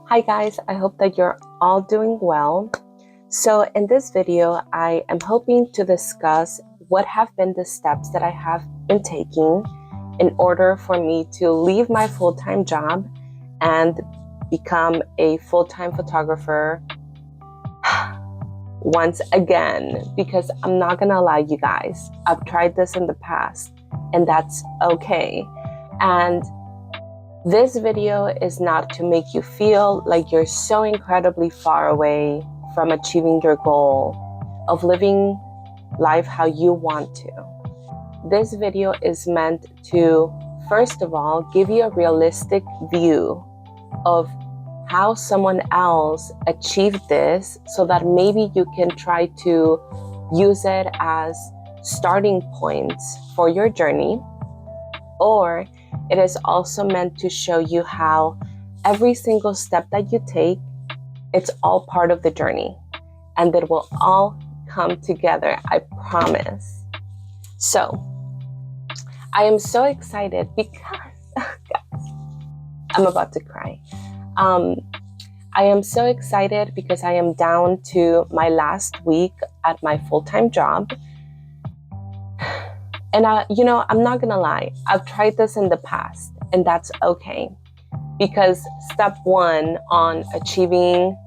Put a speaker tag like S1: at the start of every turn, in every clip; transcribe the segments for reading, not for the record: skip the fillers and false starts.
S1: Hi guys, I hope that you're all doing well. So in this video, I am hoping to discuss what have been the steps that I have been taking in order for me to leave my full-time job and become a full-time photographer once again, because I'm not gonna lie, you guys, I've tried this in the past and that's okay. And this video is not to make you feel like you're so incredibly far away from achieving your goal of living life how you want to. This video is meant to, first of all, give you a realistic view of how someone else achieved this so that maybe you can try to use it as starting points for your journey. Or it is also meant to show you how every single step that you take, it's all part of the journey and it will all come together, I promise. So I am so excited because, guys, I'm about to cry. I am so excited because I am down to my last week at my full-time job. And I'm not gonna lie, I've tried this in the past and that's okay. Because step one on achieving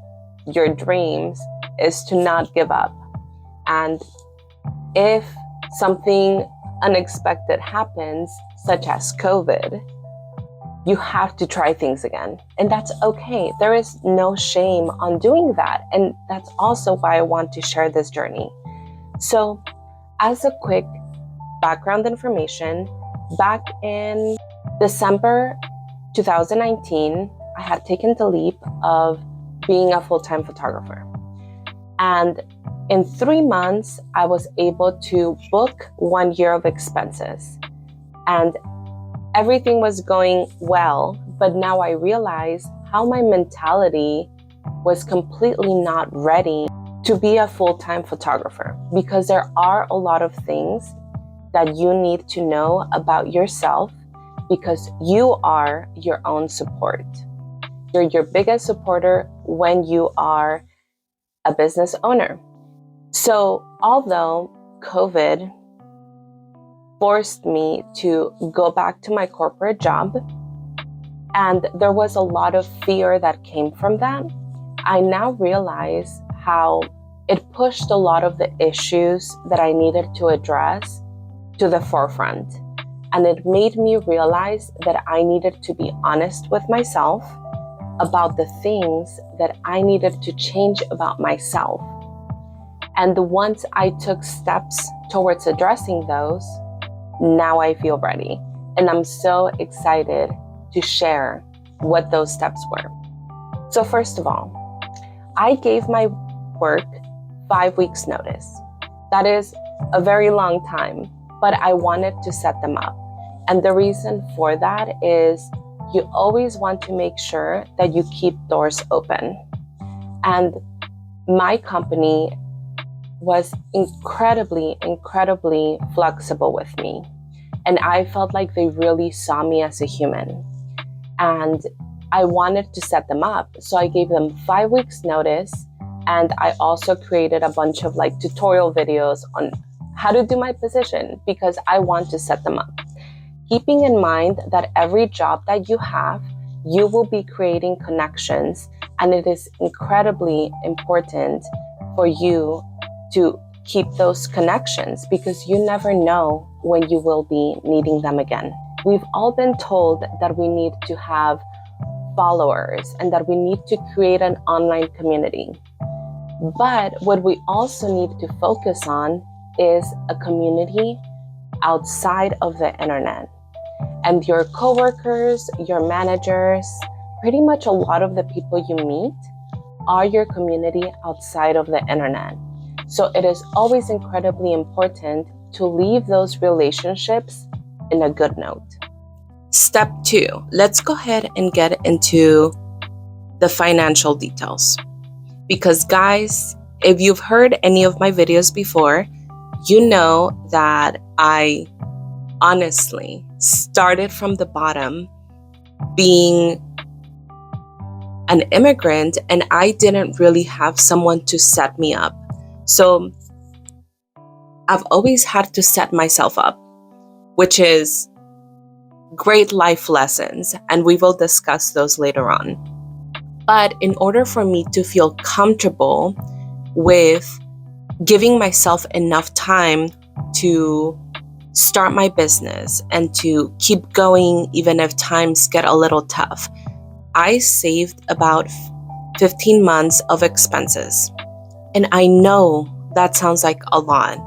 S1: your dreams is to not give up. And if something unexpected happens, such as COVID, you have to try things again. And that's okay. There is no shame on doing that. And that's also why I want to share this journey. So as a quick background information, back in December 2019, I had taken the leap of being a full-time photographer. And in 3 months, I was able to book 1 year of expenses. And everything was going well, but now I realize how my mentality was completely not ready to be a full-time photographer, because there are a lot of things that you need to know about yourself, because you are your own support. You're your biggest supporter when you are a business owner. So although COVID forced me to go back to my corporate job, and there was a lot of fear that came from that, I now realize how it pushed a lot of the issues that I needed to address to the forefront. And it made me realize that I needed to be honest with myself about the things that I needed to change about myself. And once I took steps towards addressing those, now I feel ready. And I'm so excited to share what those steps were. So first of all, I gave my work 5 weeks notice. That is a very long time, but I wanted to set them up. And the reason for that is you always want to make sure that you keep doors open. And my company was incredibly flexible with me. And I felt like they really saw me as a human. And I wanted to set them up. So I gave them 5 weeks notice. And I also created a bunch of tutorial videos on how to do my position, because I want to set them up. Keeping in mind that every job that you have, you will be creating connections, and it is incredibly important for you to keep those connections, because you never know when you will be needing them again. We've all been told that we need to have followers and that we need to create an online community. But what we also need to focus on is a community outside of the internet. And your coworkers, your managers, pretty much a lot of the people you meet are your community outside of the internet. So it is always incredibly important to leave those relationships in a good note. Step 2, let's go ahead and get into the financial details. Because guys, if you've heard any of my videos before, you know that I honestly started from the bottom, being an immigrant and I didn't really have someone to set me up. So I've always had to set myself up, which is great life lessons, and we will discuss those later on. But in order for me to feel comfortable with giving myself enough time to start my business and to keep going even if times get a little tough, I saved about 15 months of expenses. And I know that sounds like a lot,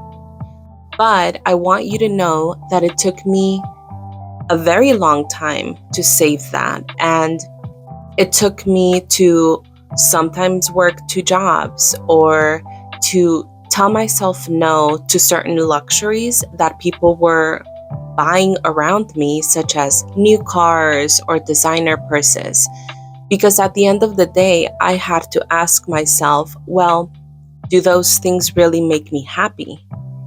S1: but I want you to know that it took me a very long time to save that. And it took me to sometimes work 2 jobs or to tell myself no to certain luxuries that people were buying around me, such as new cars or designer purses. Because at the end of the day, I had to ask myself, well, do those things really make me happy?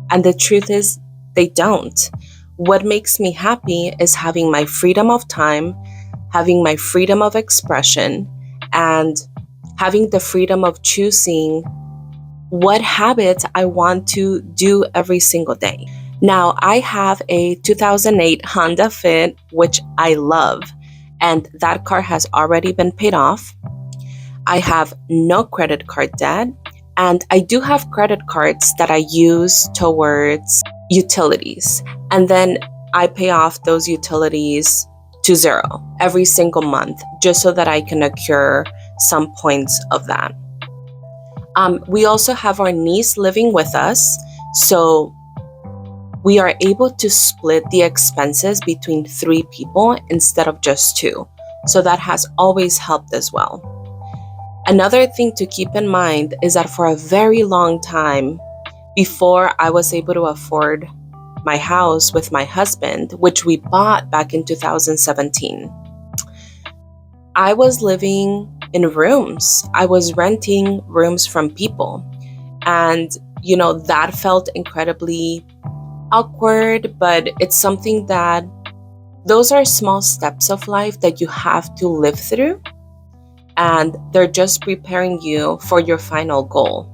S1: And the truth is, they don't. What makes me happy is having my freedom of time, having my freedom of expression, and having the freedom of choosing what habits I want to do every single day. Now, I have a 2008 Honda Fit, which I love, and that car has already been paid off. I have no credit card debt, and I do have credit cards that I use towards utilities, and then I pay off those utilities to zero every single month just so that I can accrue some points of that. We also have our niece living with us, so we are able to split the expenses between 3 people instead of just 2. So that has always helped as well. Another thing to keep in mind is that for a very long time, before I was able to afford my house with my husband, which we bought back in 2017, I was living in rooms. I was renting rooms from people. And, that felt incredibly awkward, but it's something that those are small steps of life that you have to live through. And they're just preparing you for your final goal.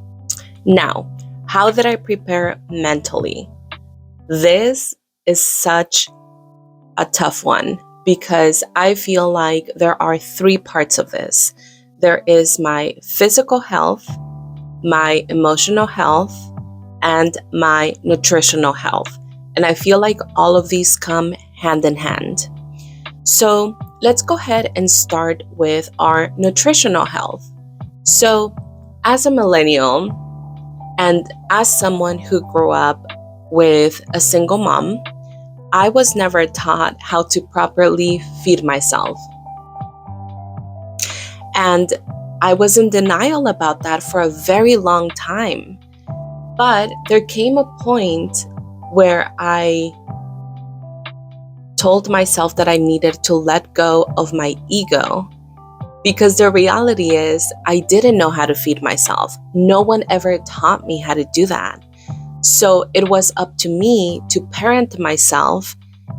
S1: Now, how did I prepare mentally? This is such a tough one because I feel like there are 3 parts of this. There is my physical health, my emotional health, and my nutritional health. And I feel like all of these come hand in hand. So let's go ahead and start with our nutritional health. So as a millennial and as someone who grew up with a single mom, I was never taught how to properly feed myself. And I was in denial about that for a very long time. But there came a point where I told myself that I needed to let go of my ego, because the reality is I didn't know how to feed myself. No one ever taught me how to do that. So it was up to me to parent myself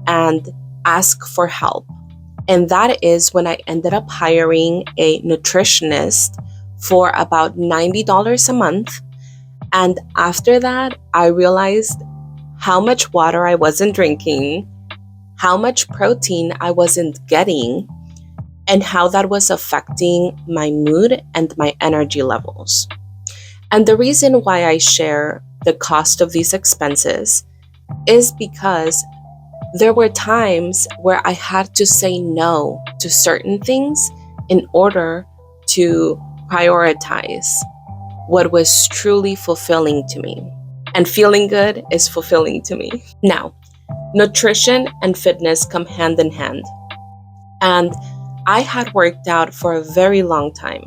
S1: and ask for help. And that is when I ended up hiring a nutritionist for about $90 a month. And after that, I realized how much water I wasn't drinking, how much protein I wasn't getting, and how that was affecting my mood and my energy levels. And the reason why I share the cost of these expenses is because there were times where I had to say no to certain things in order to prioritize what was truly fulfilling to me. And feeling good is fulfilling to me. Now, nutrition and fitness come hand in hand. And I had worked out for a very long time,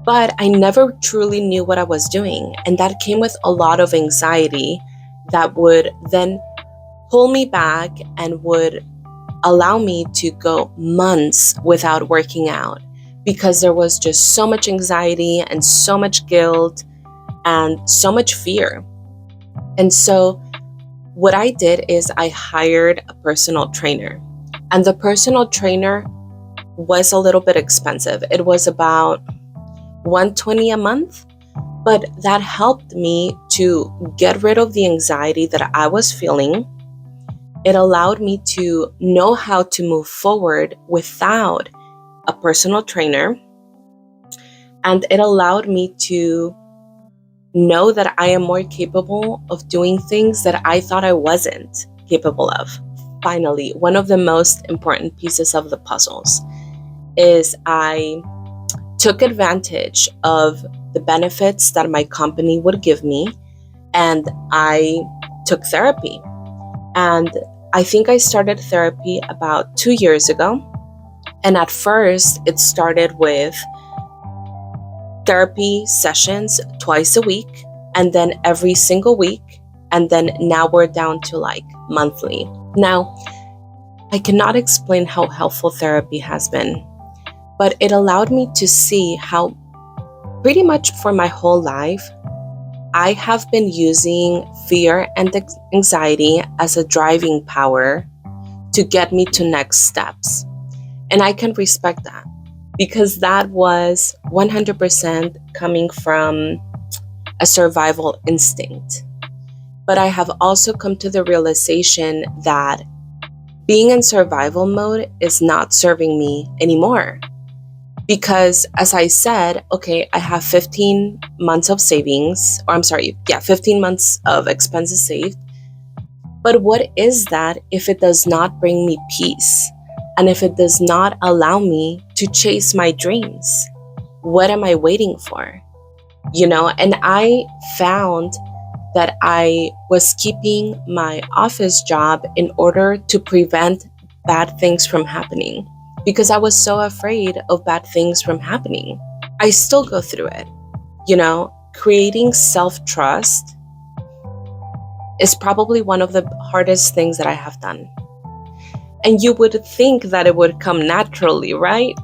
S1: but I never truly knew what I was doing. And that came with a lot of anxiety that would then pull me back and would allow me to go months without working out because there was just so much anxiety and so much guilt and so much fear. And so what I did is I hired a personal trainer. And the personal trainer was a little bit expensive. It was about $120 a month, but that helped me to get rid of the anxiety that I was feeling. It allowed me to know how to move forward without a personal trainer. And it allowed me to know that I am more capable of doing things that I thought I wasn't capable of. Finally, one of the most important pieces of the puzzles is I took advantage of the benefits that my company would give me, and I took therapy. And I think I started therapy about 2 years ago. And at first, it started with therapy sessions twice a week, and then every single week. And then now we're down to like monthly. Now, I cannot explain how helpful therapy has been, but it allowed me to see how pretty much for my whole life, I have been using fear and anxiety as a driving power to get me to next steps. And I can respect that because that was 100% coming from a survival instinct. But I have also come to the realization that being in survival mode is not serving me anymore. Because as I said, okay, I have 15 months of savings, 15 months of expenses saved. But what is that if it does not bring me peace? And if it does not allow me to chase my dreams? What am I waiting for? And I found that I was keeping my office job in order to prevent bad things from happening. Because I was so afraid of bad things from happening. I still go through it. Creating self-trust is probably one of the hardest things that I have done. And you would think that it would come naturally, right?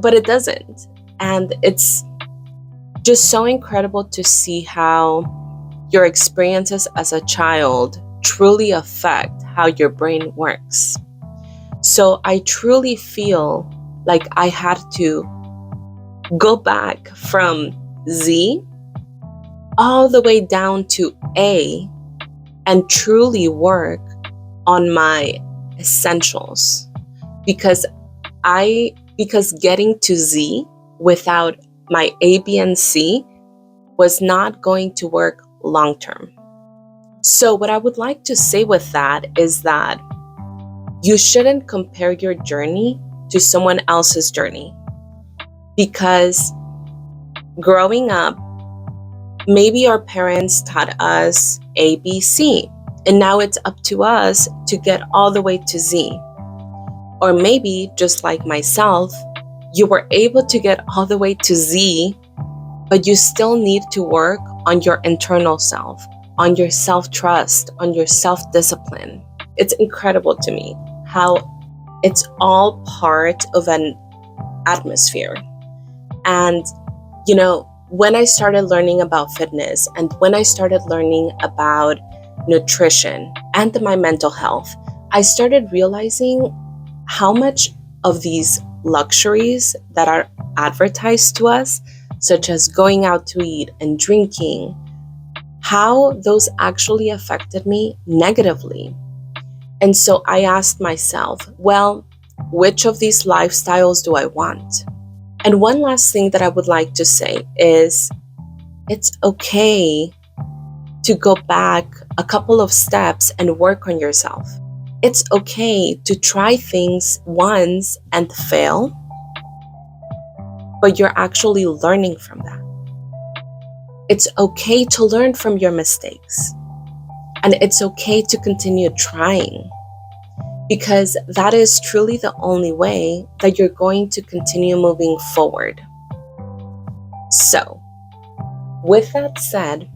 S1: But it doesn't. And it's just so incredible to see how your experiences as a child truly affect how your brain works. So I truly feel like I had to go back from Z all the way down to A and truly work on my essentials. Because getting to Z without my A, B, and C was not going to work long term. So what I would like to say with that is that you shouldn't compare your journey to someone else's journey. Because growing up, maybe our parents taught us A, B, C, and now it's up to us to get all the way to Z. Or maybe, just like myself, you were able to get all the way to Z, but you still need to work on your internal self, on your self-trust, on your self-discipline. It's incredible to me how it's all part of an atmosphere. And, when I started learning about fitness and when I started learning about nutrition and my mental health, I started realizing how much of these luxuries that are advertised to us, such as going out to eat and drinking, how those actually affected me negatively. And so I asked myself, well, which of these lifestyles do I want? And one last thing that I would like to say is it's okay to go back a couple of steps and work on yourself. It's okay to try things once and fail, but you're actually learning from that. It's okay to learn from your mistakes. And it's okay to continue trying, because that is truly the only way that you're going to continue moving forward. So, with that said,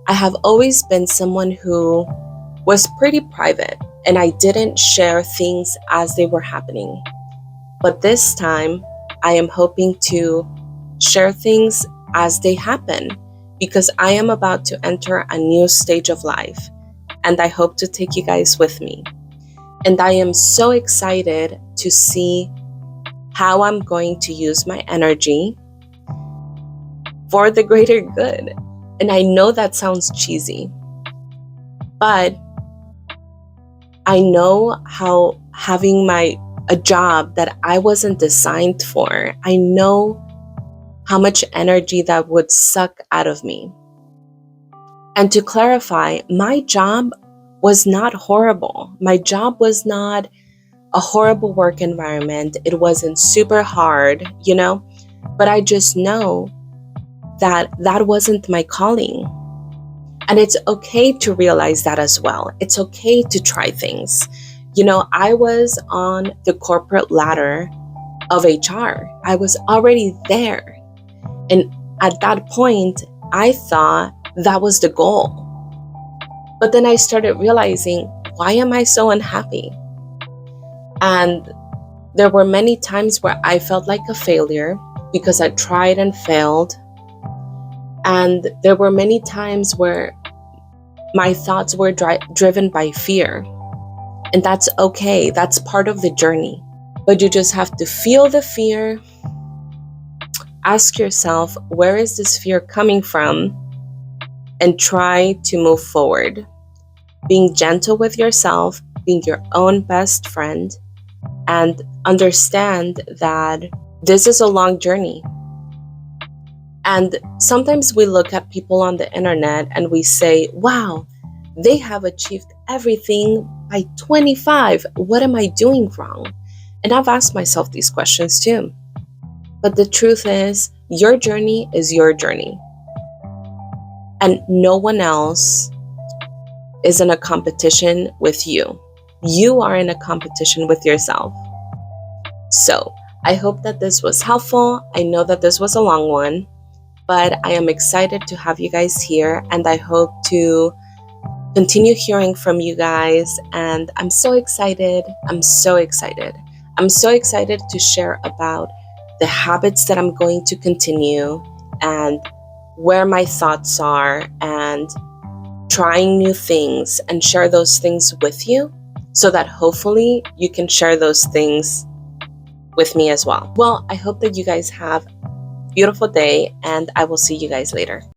S1: I have always been someone who was pretty private and I didn't share things as they were happening. But this time, I am hoping to share things as they happen, because I am about to enter a new stage of life, and I hope to take you guys with me. And I am so excited to see how I'm going to use my energy for the greater good. And I know that sounds cheesy, but I know how having a job that I wasn't designed for, I know how much energy that would suck out of me. And to clarify, my job was not horrible. My job was not a horrible work environment. It wasn't super hard, but I just know that that wasn't my calling. And it's okay to realize that as well. It's okay to try things. I was on the corporate ladder of HR. I was already there. And at that point, I thought that was the goal. But then I started realizing, why am I so unhappy? And there were many times where I felt like a failure because I tried and failed. And there were many times where my thoughts were driven by fear. And that's okay. That's part of the journey. But you just have to feel the fear. Ask yourself, where is this fear coming from? And try to move forward. Being gentle with yourself, being your own best friend, and understand that this is a long journey. And sometimes we look at people on the internet and we say, wow, they have achieved everything by 25. What am I doing wrong? And I've asked myself these questions too. But the truth is, your journey is your journey. And no one else is in a competition with you. You are in a competition with yourself. So I hope that this was helpful. I know that this was a long one, but I am excited to have you guys here, and I hope to continue hearing from you guys. And I'm so excited. I'm so excited to share about the habits that I'm going to continue and where my thoughts are, and trying new things and share those things with you so that hopefully you can share those things with me as well. Well, I hope that you guys have a beautiful day, and I will see you guys later.